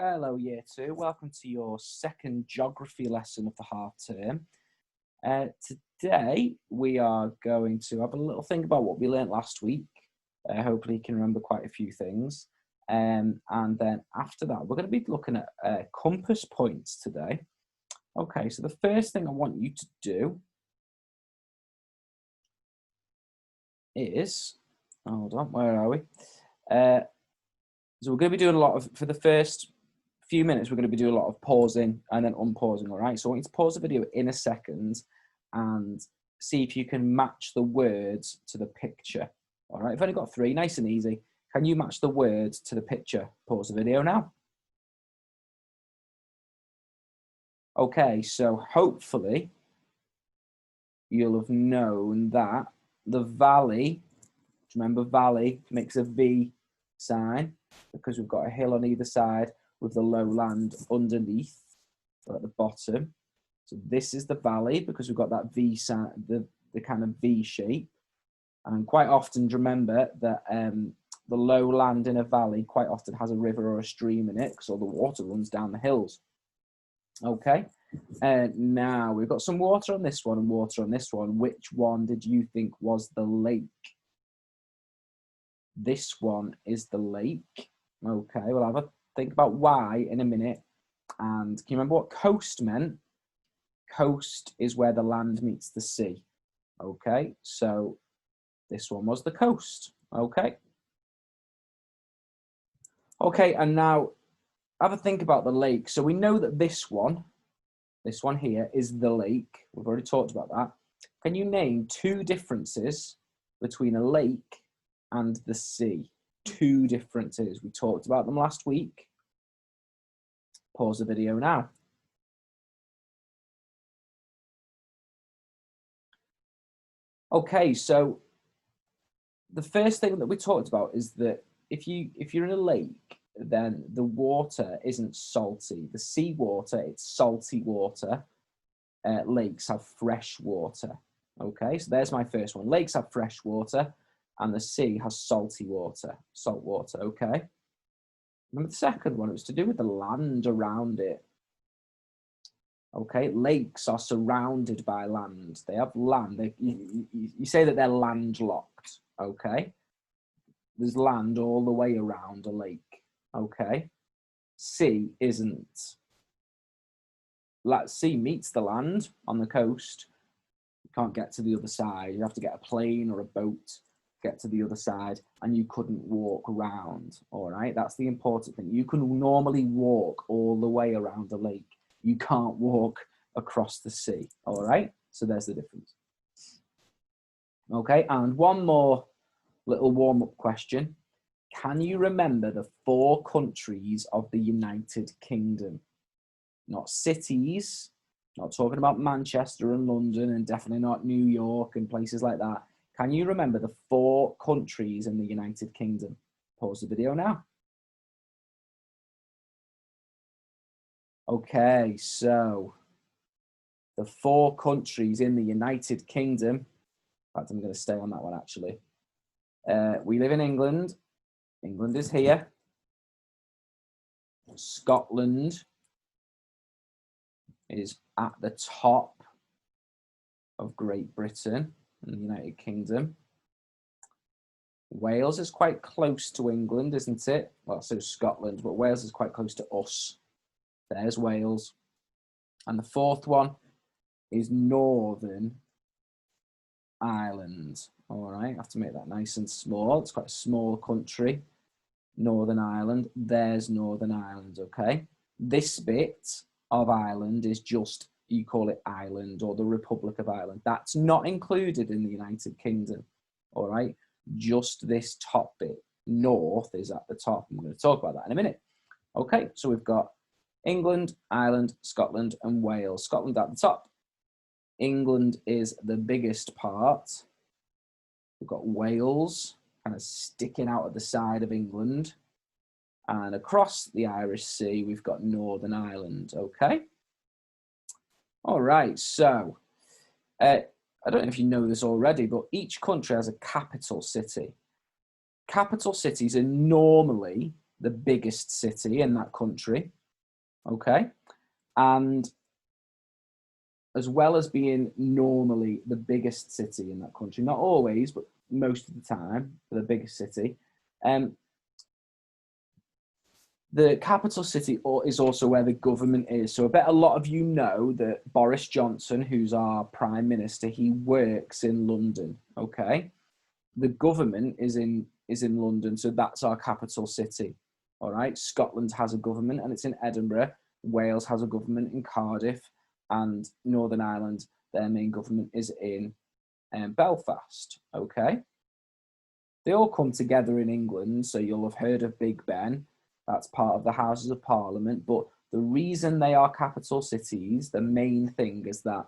Hello, Year 2. Welcome to your second geography lesson of the half term. Today, we are going to have a little think about what we learnt last week. Hopefully, you can remember quite a few things. And then after that, we're going to be looking at compass points today. Okay, so the first thing I want you to do is, hold on, where are we? So we're going to be doing a lot of, for the first few minutes, we're going to be doing a lot of pausing and then unpausing, all right? So I want you to pause the video in a second and see if you can match the words to the picture, all right? I've only got 3, nice and easy. Can you match the words to the picture? Pause the video now. Okay, so hopefully you'll have known that the valley, remember valley makes a V sign because we've got a hill on either side with the lowland underneath or at the bottom. So this is the valley because we've got that V sign, the kind of V shape. And quite often remember that the lowland in a valley quite often has a river or a stream in it because all the water runs down the hills. Okay, now we've got some water on this one and water on this one. Which one did you think was the lake? This one is the lake. Okay, we'll have a think about why in a minute. And can you remember what coast meant? Coast is where the land meets the sea. Okay, so this one was the coast. Okay. Okay, and now have a think about the lake. So we know that this one here is the lake. We've already talked about that. Can you name 2 differences between a lake and the sea? 2 differences. We talked about them last week. Pause the video now. Okay, so the first thing that we talked about is that if you're in a lake, then the water isn't salty. The sea water, it's salty water. Lakes have fresh water. Okay, so there's my first one. Lakes have fresh water and the sea has salty water, salt water, okay? Remember the second one, it was to do with the land around it. Okay, lakes are surrounded by land. They have land. You say that they're landlocked, okay? There's land all the way around a lake, okay? Sea isn't. Sea meets the land on the coast. You can't get to the other side. You have to get a plane or a boat, get to the other side, and you couldn't walk around, all right? That's the important thing. You can normally walk all the way around a lake. You can't walk across the sea, all right? So there's the difference. Okay, and one more little warm-up question. Can you remember the 4 countries of the United Kingdom? Not cities, not talking about Manchester and London and definitely not New York and places like that. Can you remember the 4 countries in the United Kingdom? Pause the video now. Okay, so the 4 countries in the United Kingdom. In fact, I'm going to stay on that one actually. We live in England. England is here. Scotland is at the top of Great Britain and the United Kingdom. Wales is quite close to England, isn't it? Well, so is Scotland, but Wales is quite close to us. There's Wales. And the 4th one is Northern Ireland. All right, I have to make that nice and small. It's quite a small country. Northern Ireland. There's Northern Ireland, okay? This bit of Ireland is just, you call it Ireland or the Republic of Ireland. That's not included in the United Kingdom, all right? Just this top bit. North is at the top. I'm going to talk about that in a minute. Okay, so we've got England, Ireland, Scotland, and Wales. Scotland at the top. England is the biggest part. We've got Wales kind of sticking out at the side of England. And across the Irish Sea, we've got Northern Ireland, okay? All right, so I don't know if you know this already, but each country has a capital city. Capital cities are normally the biggest city in that country, okay? And as well as being normally the biggest city in that country, not always, but most of the time, the biggest city, the capital city is also where the government is. So I bet a lot of you know that Boris Johnson, who's our Prime Minister, he works in London, okay? The government is in London, so that's our capital city, all right? Scotland has a government and it's in Edinburgh. Wales has a government in Cardiff, and Northern Ireland, their main government is in Belfast, okay? They all come together in England, so you'll have heard of Big Ben. That's part of the Houses of Parliament, but the reason they are capital cities, the main thing is that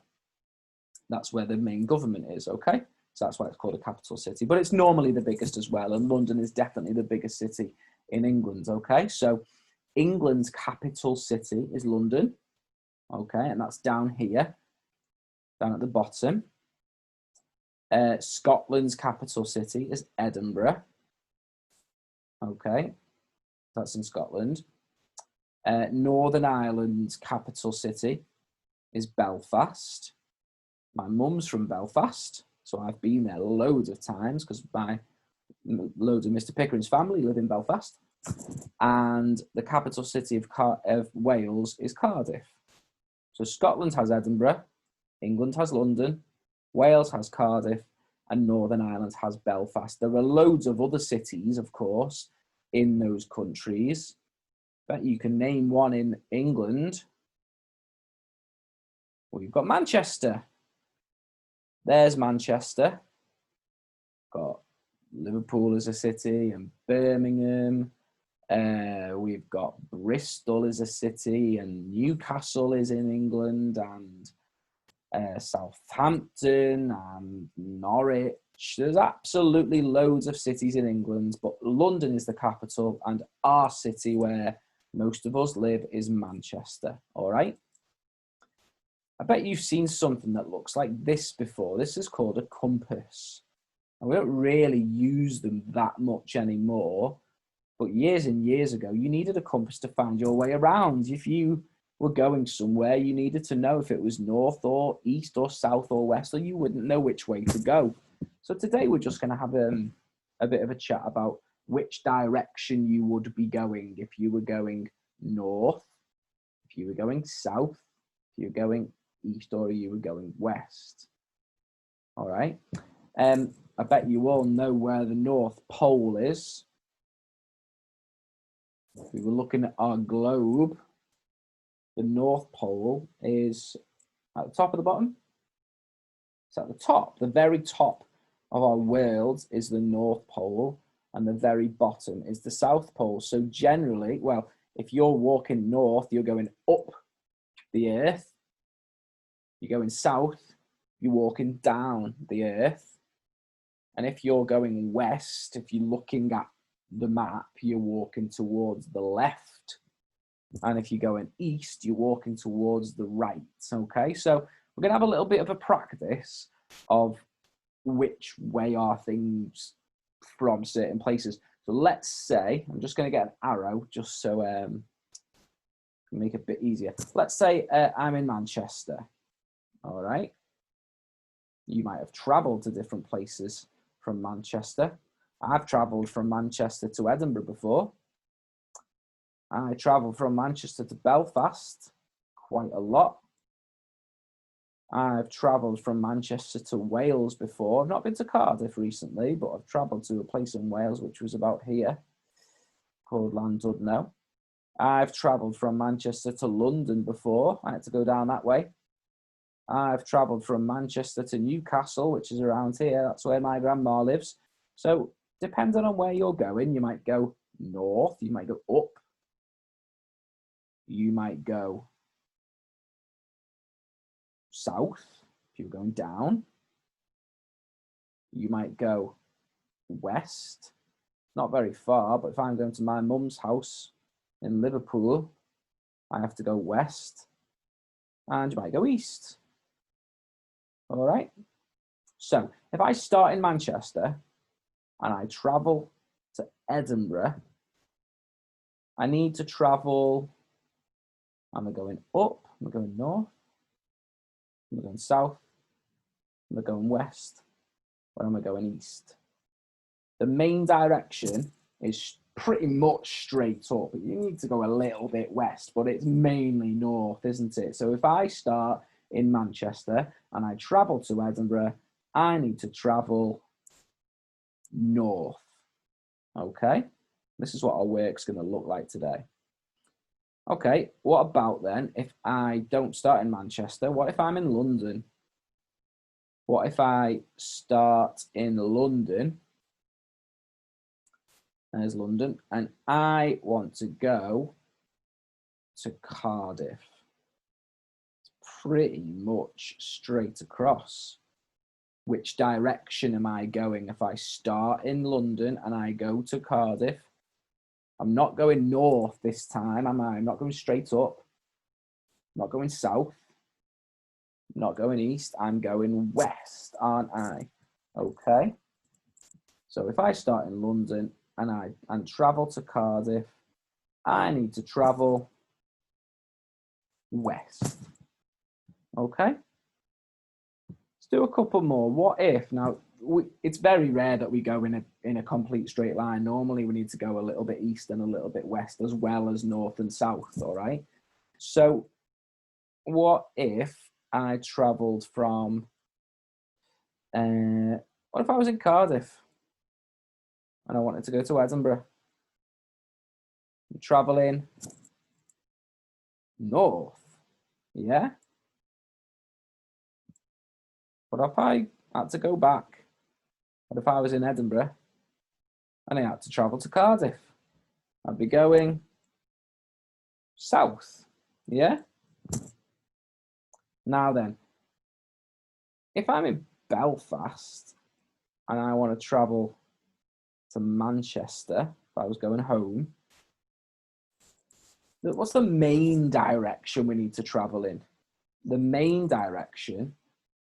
that's where the main government is, okay? So that's why it's called a capital city, but it's normally the biggest as well, and London is definitely the biggest city in England, okay? So England's capital city is London, okay, and that's down here, down at the bottom. Scotland's capital city is Edinburgh, okay, that's in Scotland. Northern Ireland's capital city is Belfast. My mum's from Belfast, so I've been there loads of times because loads of Mr. Pickering's family live in Belfast. And the capital city of Wales is Cardiff. So Scotland has Edinburgh, England has London, Wales has Cardiff, and Northern Ireland has Belfast. There are loads of other cities, of course, in those countries, but you can name one in England. Well, you've got Manchester. There's Manchester. Got Liverpool as a city and Birmingham. We've got Bristol as a city, and Newcastle is in England, and Southampton and Norwich. There's absolutely loads of cities in England, but London is the capital, and our city where most of us live is Manchester, all right? I bet you've seen something that looks like this before. This is called a compass. And we don't really use them that much anymore, but years and years ago, you needed a compass to find your way around. If you were going somewhere, you needed to know if it was north or east or south or west, or you wouldn't know which way to go. So today we're just going to have a bit of a chat about which direction you would be going if you were going north, if you were going south, if you were going east, or you were going west. All right. I bet you all know where the North Pole is. If we were looking at our globe, the North Pole is at the top of the bottom. It's at the top. The very top of our world is the North Pole, and the very bottom is the South Pole. So generally, well, if you're walking north, you're going up the earth. You're going south, you're walking down the earth. And if you're going west, if you're looking at the map, you're walking towards the left. And if you're going east, you're walking towards the right, okay? So we're gonna have a little bit of a practice of which way are things from certain places. So let's say, I'm just gonna get an arrow just so make it a bit easier. Let's say I'm in Manchester, all right? You might have traveled to different places from Manchester. I've traveled from Manchester to Edinburgh before. I traveled from Manchester to Belfast quite a lot. I've traveled from Manchester to Wales before. I've not been to Cardiff recently, but I've traveled to a place in Wales which was about here called Llandudno. I've traveled from Manchester to London before. I had to go down that way. I've traveled from Manchester to Newcastle, which is around here. That's where my grandma lives. So depending on where you're going, you might go north, you might go up, you might go south if you're going down, you might go west, not very far, but if I'm going to my mum's house in Liverpool, I have to go west, and you might go east. All right. So if I start in Manchester and I travel to Edinburgh, I need to travel. Am I going up? Am I going north? Am I going south? Am I going west? Or am I going east? The main direction is pretty much straight up. You need to go a little bit west, but it's mainly north, isn't it? So if I start in Manchester and I travel to Edinburgh, I need to travel north. Okay, this is what our work's going to look like today. Okay, what about then if I don't start in Manchester? What if I'm in London? What if I start in London? There's London, and I want to go to Cardiff. It's pretty much straight across. Which direction am I going if I start in London and I go to Cardiff? I'm not going north this time, am I? I'm not going straight up. I'm not going south. I'm not going east. I'm going west, aren't I? Okay. So if I start in London and travel to Cardiff, I need to travel west. Okay. Let's do a couple more. What if now? It's very rare that we go in a complete straight line. Normally, we need to go a little bit east and a little bit west, as well as north and south. All right. So, what if I travelled from? What if I was in Cardiff and I wanted to go to Edinburgh? I'm traveling north. Yeah. What if I had to go back? What if I was in Edinburgh and I had to travel to Cardiff? I'd be going south. Yeah. Now then, if I'm in Belfast and I want to travel to Manchester, if I was going home, what's the main direction we need to travel in? The main direction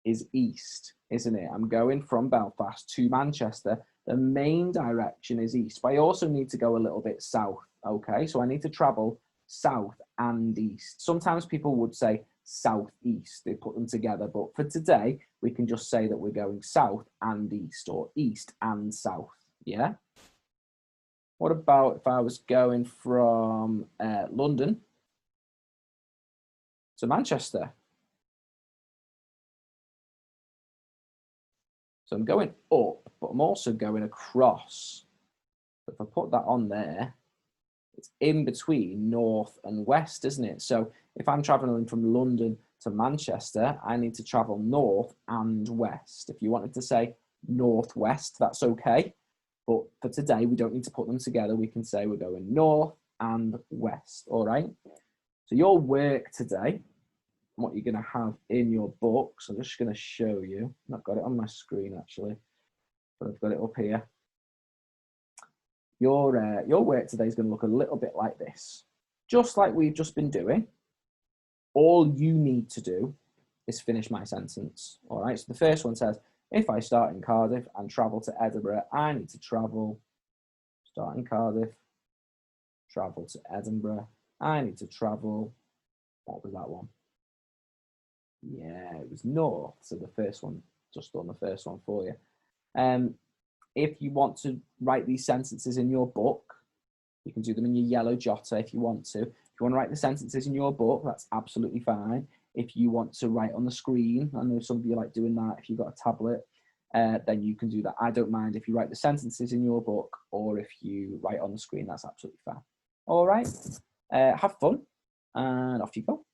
is east, isn't it? I'm going from Belfast to Manchester. The main direction is east, but I also need to go a little bit south. Okay, so I need to travel south and east. Sometimes people would say southeast, they put them together, but for today, we can just say that we're going south and east, or east and south. Yeah. What about if I was going from London to Manchester? So I'm going up, but I'm also going across. If I put that on there, it's in between north and west, isn't it? So if I'm traveling from London to Manchester, I need to travel north and west. If you wanted to say northwest, that's okay. But for today, we don't need to put them together. We can say we're going north and west, all right? So your work today, what you're going to have in your books, I'm just going to show you. I've not got it on my screen, actually, but I've got it up here. Your work today is going to look a little bit like this. Just like we've just been doing, all you need to do is finish my sentence, all right? So the first one says, if I start in Cardiff and travel to Edinburgh, I need to travel, start in Cardiff, travel to Edinburgh, I need to travel, what was that one? Yeah, it was north. So the first one, just done the first one for you. If you want to write these sentences in your book, you can do them in your yellow jotter if you want to. If you want to write the sentences in your book, that's absolutely fine. If you want to write on the screen, I know some of you like doing that if you've got a tablet, then you can do that. I don't mind if you write the sentences in your book or if you write on the screen, that's absolutely fine. All right, have fun and off you go.